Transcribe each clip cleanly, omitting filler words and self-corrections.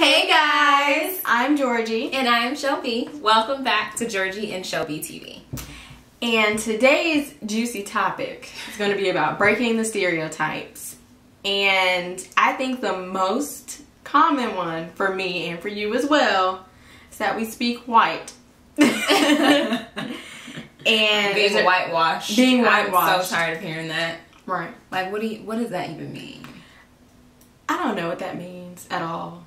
Hey guys! I'm Georgie. And I'm ChellBee. Welcome back to Georgie and ChellBee TV. And today's juicy topic is going to be about breaking the stereotypes. And I think the most common one for me and for you as well is that we speak white. And being whitewashed. Being whitewashed. I'm so tired of hearing that. Right. Like, what does that even mean? I don't know what that means at all,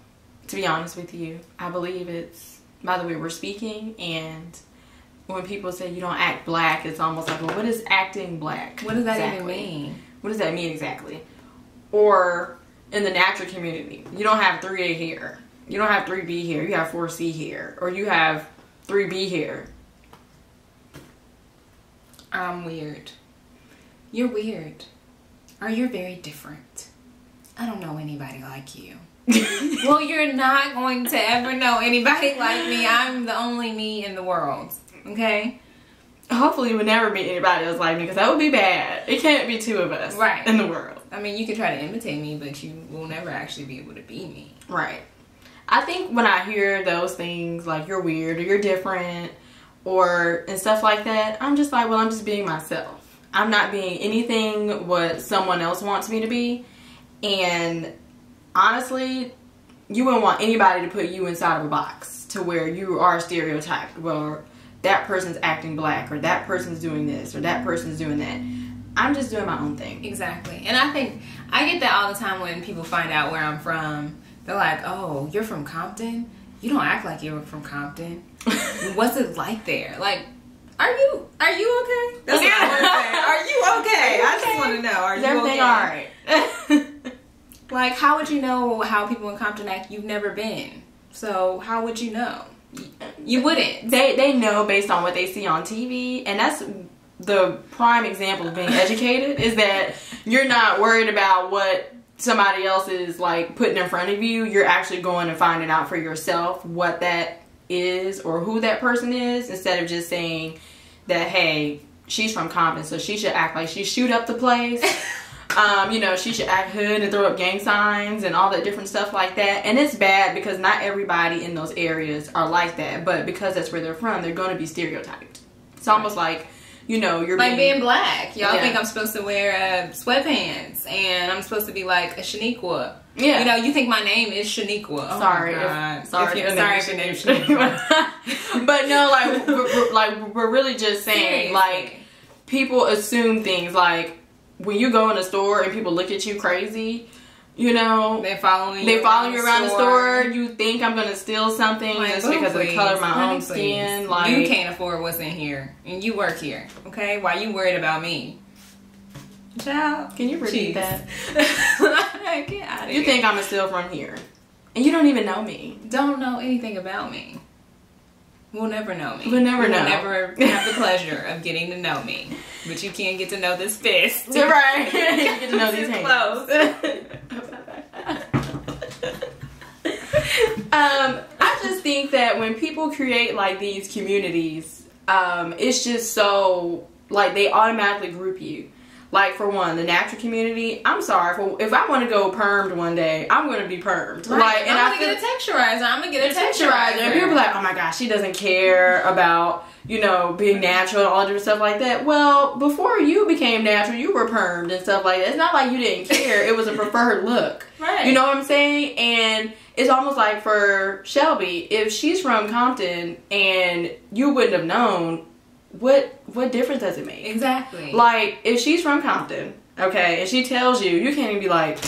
to be honest with you. I believe it's by the way we're speaking, and when people say you don't act black, it's almost like, well, what is acting black? What does that even mean? What does that mean exactly? Or in the natural community, you don't have 3A hair. You don't have 3B hair. You have 4C hair. Or you have 3B hair. I'm weird. You're weird. Or you're very different. I don't know anybody like you. Well, you're not going to ever know anybody like me. I'm the only me in the world. Okay? Hopefully you would never meet anybody else like me, because that would be bad. It can't be two of us in the world. I mean, you can try to imitate me, but you will never actually be able to be me. Right. I think when I hear those things, like you're weird or you're different and stuff like that, I'm just like, well, I'm just being myself. I'm not being anything what someone else wants me to be. And honestly, you wouldn't want anybody to put you inside of a box to where you are stereotyped. Well, that person's acting black, or that person's doing this, or that person's doing that. I'm just doing my own thing. Exactly. And I think I get that all the time when people find out where I'm from. They're like, oh, you're from Compton? You don't act like you're from Compton. What's it like there? Like, are you okay? That's what I want to say. Are you okay? I just want to know. Are you okay? All right. Like, how would you know how people in Compton act? You've never been. So how would you know? You wouldn't. They know based on what they see on TV, and that's the prime example of being educated, is that you're not worried about what somebody else is like putting in front of you. You're actually going and finding out for yourself what that is or who that person is, instead of just saying that, hey, she's from Compton, so she should act like she shoot up the place. You know, she should act hood and throw up gang signs and all that different stuff like that. And it's bad because not everybody in those areas are like that, but because that's where they're from, they're going to be stereotyped. It's almost like, you know, you're like being black. Y'all think I'm supposed to wear sweatpants and I'm supposed to be like a Shaniqua. Yeah. You know, you think my name is Shaniqua. Oh sorry. Sorry if your name's Shaniqua. But no, we're really just saying, like, people assume things like, when you go in a store and people look at you crazy, you know, they follow you around the store. You think I'm gonna steal something just because of the color of my own skin. Like, you can't afford what's in here, and you work here, okay? Why you worried about me? Child, can you repeat that? Get out of here. You think I'm gonna steal from here, and you don't even know me. Don't know anything about me. We'll never know me. We'll never know. We'll never have the pleasure of getting to know me. But you can't get to know this fist. Right. You get to know these hands. I just think that when people create like these communities, it's just so, like, they automatically group you. Like, for one, the natural community, I'm sorry, if I want to go permed one day, I'm going to be permed. Right. Like, and I'm going to get a texturizer. I'm going to get a texturizer. And people are like, oh my gosh, she doesn't care about, you know, being natural and all different stuff like that. Well, before you became natural, you were permed and stuff like that. It's not like you didn't care. It was a preferred look. Right. You know what I'm saying? And it's almost like for ChellBee, if she's from Compton and you wouldn't have known, what difference does it make? Exactly. Like, if she's from Compton, okay, and she tells you, you can't even be like,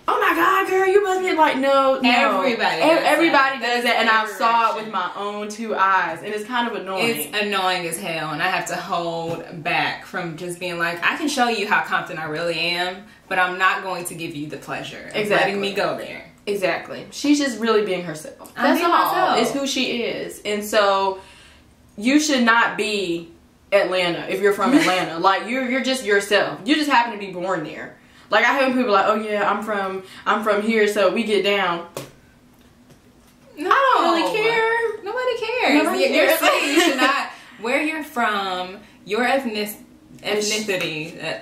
oh my god, girl, you must be like, no. Everybody does that, and I saw it with my own two eyes, and it's kind of annoying. It's annoying as hell, and I have to hold back from just being like, I can show you how Compton I really am, but I'm not going to give you the pleasure of letting me go there. Exactly. She's just really being herself. That's all. It's who she is. And so you should not be Atlanta if you're from Atlanta. Like, you're just yourself. You just happen to be born there. Like, I have people like, oh yeah, I'm from here, so we get down. No, I don't really care. Nobody cares. Nobody cares. You should not. Where you're from, your ethnicity.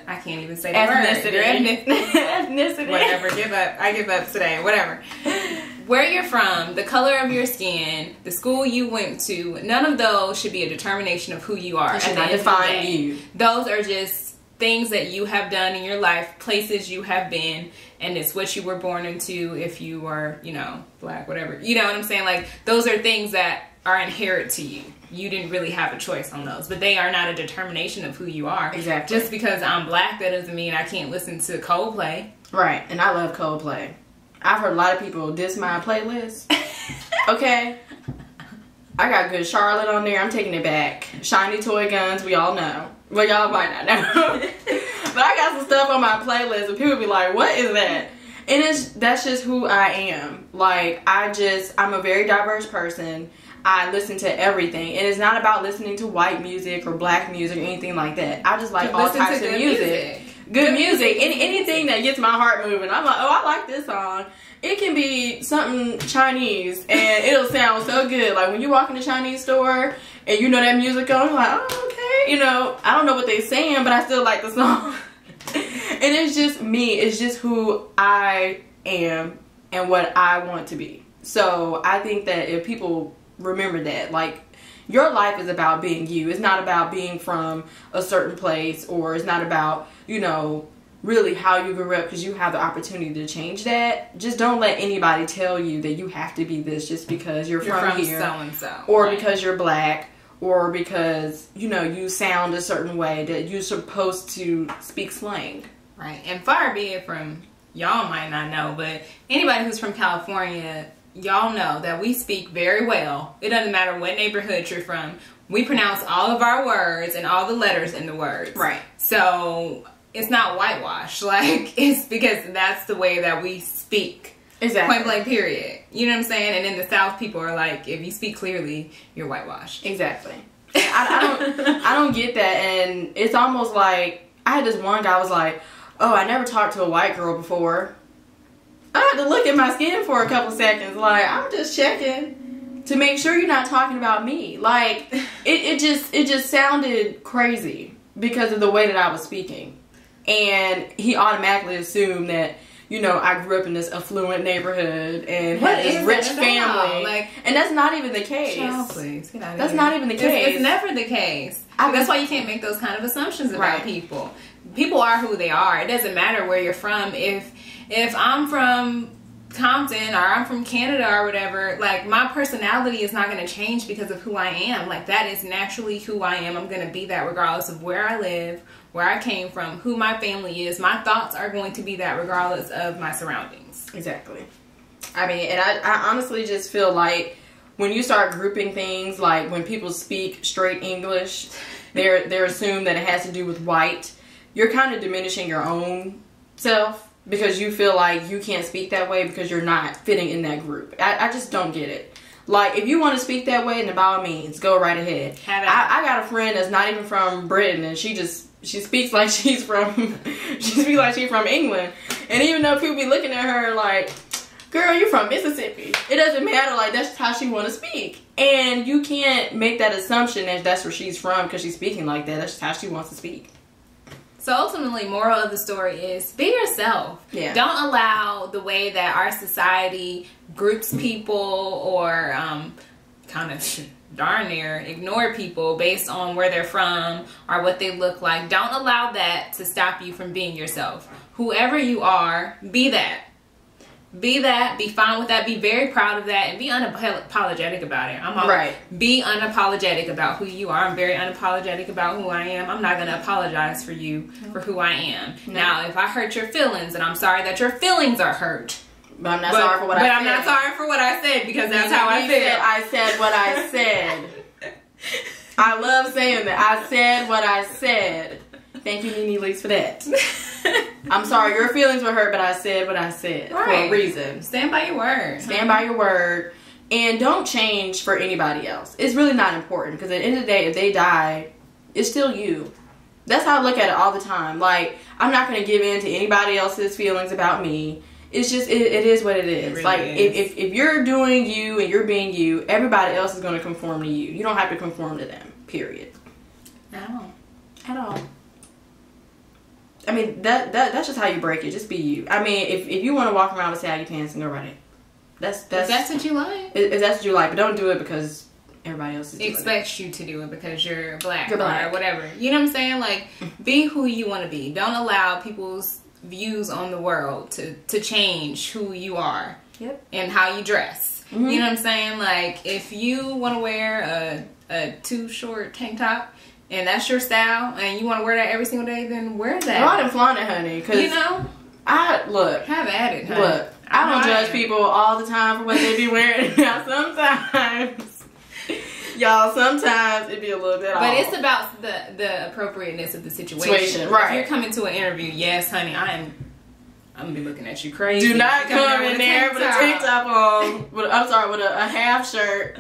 I can't even say the word. Your ethnicity. Ethnicity. Whatever. Give up. I give up today. Whatever. where you're from, the color of your skin, the school you went to, none of those should be a determination of who you are. It should not define you. Those are just things that you have done in your life, places you have been, and it's what you were born into. If you were, you know, black, whatever, you know what I'm saying? Like, those are things that are inherent to you. You didn't really have a choice on those, but they are not a determination of who you are. Exactly. Just because I'm black, that doesn't mean I can't listen to Coldplay. Right, and I love Coldplay. I've heard a lot of people diss my playlist. Okay. I got Good Charlotte on there. I'm taking it back. Shiny Toy Guns, we all know. Well, y'all might not know. But I got some stuff on my playlist and people be like, what is that? And that's just who I am. Like, I'm a very diverse person. I listen to everything. And it's not about listening to white music or black music or anything like that. I just like all types of music. Good music. Anything that gets my heart moving. I'm like, oh, I like this song. It can be something Chinese and it'll sound so good. Like when you walk in the Chinese store and you know that music on, you're like, oh, okay. You know, I don't know what they're saying, but I still like the song. And it's just me. It's just who I am and what I want to be. So I think that if people remember that, like, your life is about being you. It's not about being from a certain place, or it's not about, you know, really how you grew up, because you have the opportunity to change that. Just don't let anybody tell you that you have to be this just because you're from here, so-and-so, or right, because you're black, or because, you know, you sound a certain way, that you're supposed to speak slang. Right. And far be it from, y'all might not know, but anybody who's from California, y'all know that we speak very well. It doesn't matter what neighborhood you're from. We pronounce all of our words and all the letters in the words. Right. So it's not whitewash. Like, it's because that's the way that we speak. Exactly. Point blank, period. You know what I'm saying? And in the South, people are like, if you speak clearly, you're whitewashed. Exactly. I don't get that. And it's almost like, I had this one guy was like, oh, I never talked to a white girl before. I had to look at my skin for a couple seconds. Like, I'm just checking to make sure you're not talking about me. Like, it just sounded crazy because of the way that I was speaking. And he automatically assumed that, you know, I grew up in this affluent neighborhood and had this rich family. Like, and that's not even the case. Child, please, get out of that's here. not even the case. It's never the case. That's why you can't make those kind of assumptions about people. People are who they are. It doesn't matter where you're from. If I'm from Compton or I'm from Canada or whatever, like, my personality is not going to change because of who I am. Like, that is naturally who I am. I'm going to be that regardless of where I live, where I came from, who my family is. My thoughts are going to be that regardless of my surroundings. Exactly. I mean, and I honestly just feel like when you start grouping things, like when people speak straight English, they're assumed that it has to do with white. You're kind of diminishing your own self because you feel like you can't speak that way because you're not fitting in that group. I just don't get it. Like, if you want to speak that way, then by all means, go right ahead. I got a friend that's not even from Britain, and she speaks like she's from England. And even though people be looking at her like, girl, you from Mississippi, it doesn't matter. Like, that's how she want to speak. And you can't make that assumption that that's where she's from because she's speaking like that. That's just how she wants to speak. So ultimately, moral of the story is be yourself. Yeah. Don't allow the way that our society groups people or kind of darn near ignore people based on where they're from or what they look like. Don't allow that to stop you from being yourself. Whoever you are, be that. Be that, be fine with that, be very proud of that, and be unapologetic about it. Right. Be unapologetic about who you are. I'm very unapologetic about who I am. I'm not going to apologize for you for who I am. No. Now, if I hurt your feelings, and I'm sorry that your feelings are hurt. But I'm not sorry for what I said. But I'm not sorry for what I said because that's how I feel. I said what I said. I love saying that. I said what I said. Thank you, Nene Leaks, for that. I'm sorry, your feelings were hurt, but I said what I said for a reason. Stand by your word. Stand by your word. And don't change for anybody else. It's really not important because at the end of the day, if they die, it's still you. That's how I look at it all the time. Like, I'm not going to give in to anybody else's feelings about me. It's just, it is what it is. It really like, is. If you're doing you and you're being you, everybody else is going to conform to you. You don't have to conform to them, period. No. At all. I mean, that's just how you break it. Just be you. I mean, if you want to walk around with saggy pants, then go right ahead. That's if that's what you like. If that's what you like, but don't do it because everybody else is doing Expects you to do it because you're black, You're black. or whatever. You know what I'm saying? Like, be who you want to be. Don't allow people's views on the world to change who you are. Yep. And how you dress. Mm-hmm. You know what I'm saying? Like, if you want to wear a too short tank top and that's your style and you want to wear that every single day, then wear that. Go out and flaunt it, honey. Cause you know? Have at it, honey. Look, I don't judge people all the time for what they be wearing. Now, sometimes it be a little bit off. But it's about the appropriateness of the situation. Right. If you're coming to an interview, yes, honey, I'm gonna be looking at you crazy. Do not come in there with a tank top on. With a half shirt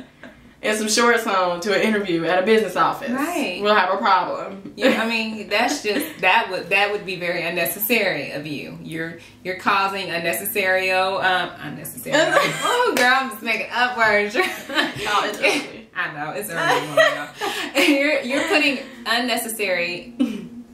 and some shorts on to an interview at a business office. Right. We'll have a problem. Yeah, I mean, that's just that would be very unnecessary of you. You're causing unnecessary. Unnecessary. Oh, girl, I'm just making up words. Oh, it's ugly. I know it's early. You're putting unnecessary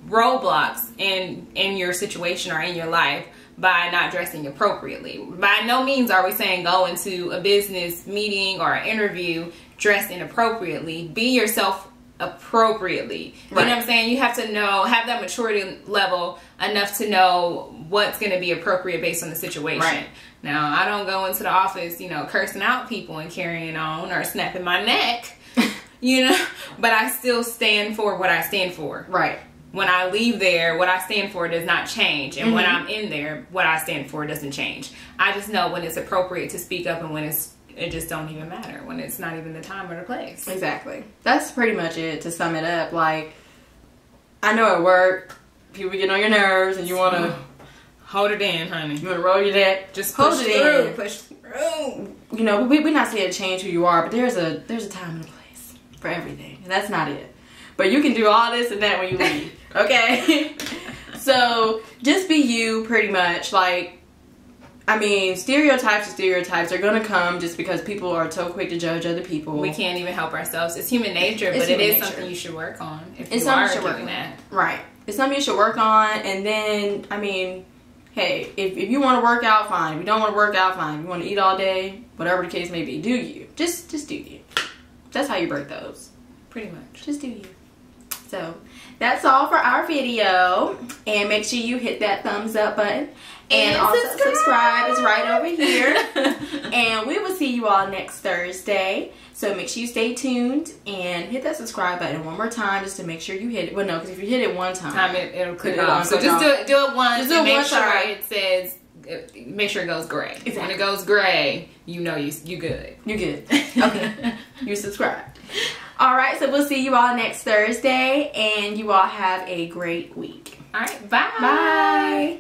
roadblocks in your situation or in your life by not dressing appropriately. By no means are we saying go into a business meeting or an interview dressed inappropriately. Be yourself appropriately. You know what I'm saying? You have to have that maturity level enough to know what's going to be appropriate based on the situation. Right. Now, I don't go into the office, cursing out people and carrying on or snapping my neck, but I still stand for what I stand for. Right. When I leave there, what I stand for does not change. And when I'm in there, what I stand for doesn't change. I just know when it's appropriate to speak up and when it just don't even matter. When it's not even the time or the place. Exactly. That's pretty much it to sum it up. Like, I know at work, people get on your nerves and you want to... Hold it in, honey. You want to roll your neck. Just hold push it through. in. Push through. We're not saying change who you are, but there's a time and a place for everything. And that's not it. But you can do all this and that when you leave. Okay? So, just be you, pretty much. Like, I mean, stereotypes are going to come just because people are so quick to judge other people. We can't even help ourselves. It's human nature, but it is something you should work on. If you are doing that. Right. It's something you should work on. And then, I mean, hey, if you want to work out, fine. If you don't want to work out, fine. If you want to eat all day, whatever the case may be, do you. Just do you. That's how you break those. Pretty much. Just do you. So, that's all for our video. And make sure you hit that thumbs up button. And also subscribe is right over here. And we will see you all next Thursday. So make sure you stay tuned and hit that subscribe button one more time just to make sure you hit it. Well, no, because if you hit it one time, it'll click off. So just do it once and make sure it says, make sure it goes gray. Exactly. When it goes gray, you know you good. You good. Okay. You subscribe. All right, so we'll see you all next Thursday, and you all have a great week. All right, bye. Bye.